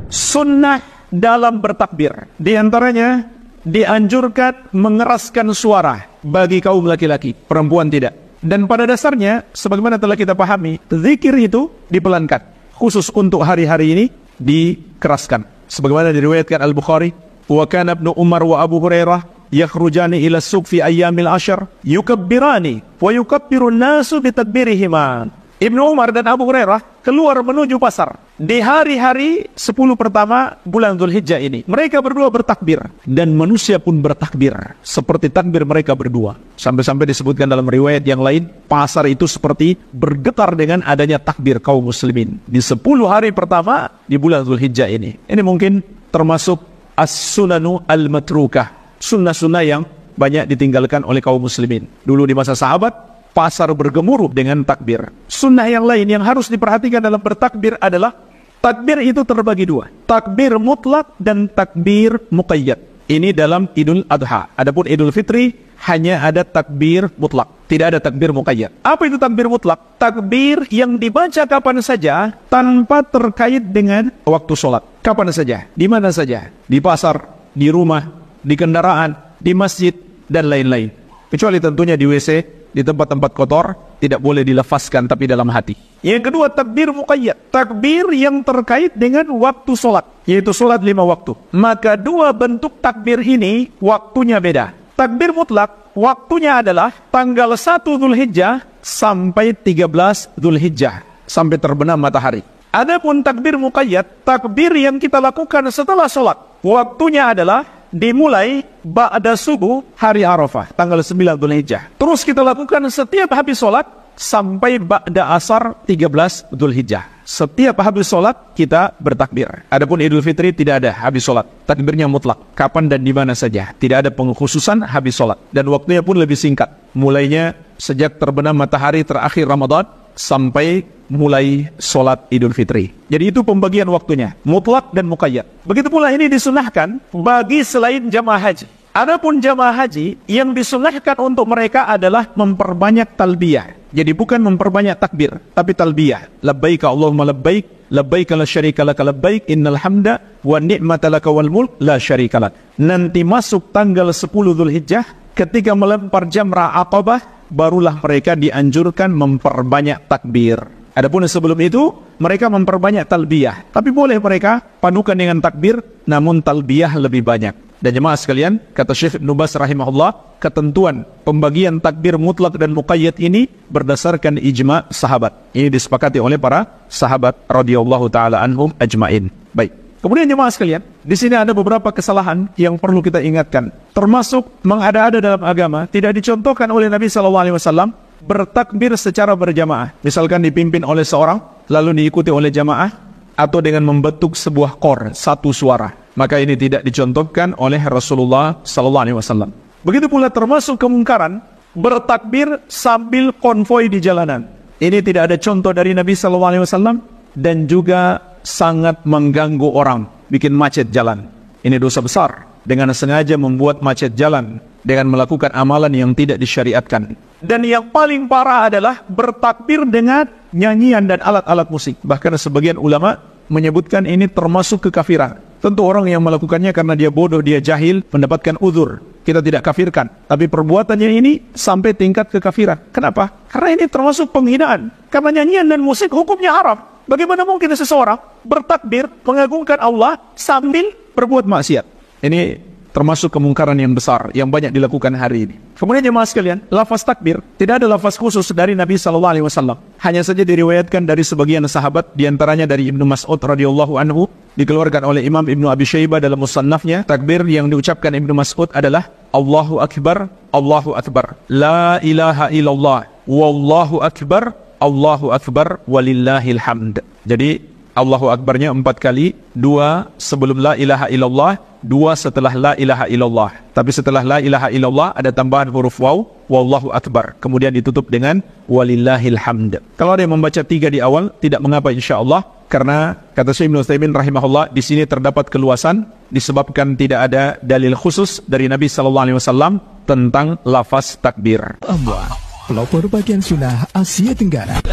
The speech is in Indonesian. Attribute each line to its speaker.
Speaker 1: sunnah dalam bertakbir. Di antaranya dianjurkan mengeraskan suara bagi kaum laki-laki, perempuan tidak. Dan pada dasarnya, sebagaimana telah kita pahami, zikir itu dipelankan. Khusus untuk hari-hari ini dikeraskan. Sebagaimana diriwayatkan Al-Bukhari, wa kana Ibnu Umar wa Abu Hurairah yakhrujani ila suq fi ayyamil ashr yukabbirani wa yukabbiru an-nasu bi takbirihima. Ibnu Umar dan Abu Hurairah keluar menuju pasar di hari-hari 10 pertama bulan Dzulhijjah ini. Mereka berdua bertakbir dan manusia pun bertakbir seperti takbir mereka berdua. Sampai-sampai disebutkan dalam riwayat yang lain, pasar itu seperti bergetar dengan adanya takbir kaum muslimin di 10 hari pertama di bulan Dzulhijjah ini. Ini mungkin termasuk as-sunanu al-matrukah, sunnah-sunnah yang banyak ditinggalkan oleh kaum muslimin. Dulu di masa sahabat, pasar bergemuruh dengan takbir. Sunnah yang lain yang harus diperhatikan dalam bertakbir adalah takbir itu terbagi dua. Takbir mutlak dan takbir muqayyad. Ini dalam Idul Adha. Adapun Idul Fitri hanya ada takbir mutlak, tidak ada takbir muqayyad. Apa itu takbir mutlak? Takbir yang dibaca kapan saja tanpa terkait dengan waktu sholat. Kapan saja, di mana saja, di pasar, di rumah, di kendaraan, di masjid, dan lain-lain. Kecuali tentunya di WC, di tempat-tempat kotor, tidak boleh dilafazkan tapi dalam hati. Yang kedua, takbir muqayyad, takbir yang terkait dengan waktu sholat, yaitu sholat 5 waktu. Maka dua bentuk takbir ini waktunya beda. Takbir mutlak, waktunya adalah tanggal 1 Dzulhijjah sampai 13 Dzulhijjah, sampai terbenam matahari. Adapun takbir muqayyad, takbir yang kita lakukan setelah sholat, waktunya adalah dimulai ba'da subuh hari Arafah, tanggal 9 Dzulhijjah. Terus kita lakukan setiap habis sholat sampai ba'da asar 13 Dzulhijjah. Setiap habis sholat kita bertakbir. Adapun Idul Fitri tidak ada habis sholat. Takbirnya mutlak, kapan dan di mana saja. Tidak ada pengkhususan habis sholat. Dan waktunya pun lebih singkat. Mulainya sejak terbenam matahari terakhir Ramadan sampai mulai sholat Idul Fitri. Jadi itu pembagian waktunya, mutlak dan muqayyad. Begitu pula ini disunahkan bagi selain jamaah haji. Adapun jamaah haji yang disunahkan untuk mereka adalah memperbanyak talbiyah. Jadi bukan memperbanyak takbir, tapi talbiyah. Labbaik Allahumma labbaik, labbaik la syarika laka labbaik, innal hamda wa ni'mata laka wal mulk la syarika lak. Nanti masuk tanggal 10 Dzulhijjah, ketika melempar jamrah Aqabah, barulah mereka dianjurkan memperbanyak takbir. Adapun sebelum itu, mereka memperbanyak talbiyah. Tapi boleh mereka padukan dengan takbir, namun talbiyah lebih banyak. Dan jemaah sekalian, kata Syekh Ibnu Baz rahimahullah, ketentuan pembagian takbir mutlak dan muqayyad ini berdasarkan ijma' sahabat. Ini disepakati oleh para sahabat radhiyallahu taala anhum ajmain. Baik. Kemudian jemaah sekalian, di sini ada beberapa kesalahan yang perlu kita ingatkan. Termasuk mengada-ada dalam agama, tidak dicontohkan oleh Nabi SAW bertakbir secara berjamaah. Misalkan dipimpin oleh seorang, lalu diikuti oleh jamaah, atau dengan membentuk sebuah kor, satu suara. Maka ini tidak dicontohkan oleh Rasulullah SAW. Begitu pula termasuk kemungkaran bertakbir sambil konvoi di jalanan. Ini tidak ada contoh dari Nabi SAW dan juga sangat mengganggu orang, bikin macet jalan. Ini dosa besar dengan sengaja membuat macet jalan dengan melakukan amalan yang tidak disyariatkan. Dan yang paling parah adalah bertakbir dengan nyanyian dan alat-alat musik. Bahkan sebagian ulama menyebutkan ini termasuk kekafiran. Tentu orang yang melakukannya karena dia bodoh, dia jahil, mendapatkan uzur. Kita tidak kafirkan. Tapi perbuatannya ini sampai tingkat kekafiran. Kenapa? Karena ini termasuk penghinaan. Karena nyanyian dan musik hukumnya haram. Bagaimana mungkin seseorang bertakbir mengagungkan Allah sambil berbuat maksiat? Ini termasuk kemungkaran yang besar yang banyak dilakukan hari ini. Kemudian jemaah sekalian, lafaz takbir tidak ada lafaz khusus dari Nabi SAW. Hanya saja diriwayatkan dari sebagian sahabat, diantaranya dari Ibnu Mas'ud radhiyallahu anhu, dikeluarkan oleh Imam Ibnu Abi Syaibah dalam musannafnya. Takbir yang diucapkan Ibnu Mas'ud adalah Allahu Akbar, Allahu Akbar, La ilaha illallah, Wallahu Akbar, Allahu Akbar, Walillahil hamd. Jadi Allahu Akbarnya 4 kali, 2 sebelum la ilaha illallah, 2 setelah la ilaha illallah. Tapi setelah la ilaha illallah ada tambahan huruf waw, wallahu akbar. Kemudian ditutup dengan walillahil hamd. Kalau ada yang membaca 3 di awal, tidak mengapa insyaallah, karena kata Syekh Ibnu Utsaimin rahimahullah, di sini terdapat keluasan disebabkan tidak ada dalil khusus dari Nabi SAW tentang lafaz takbir.
Speaker 2: Allah, pelopor bagian sunnah Asia Tenggara.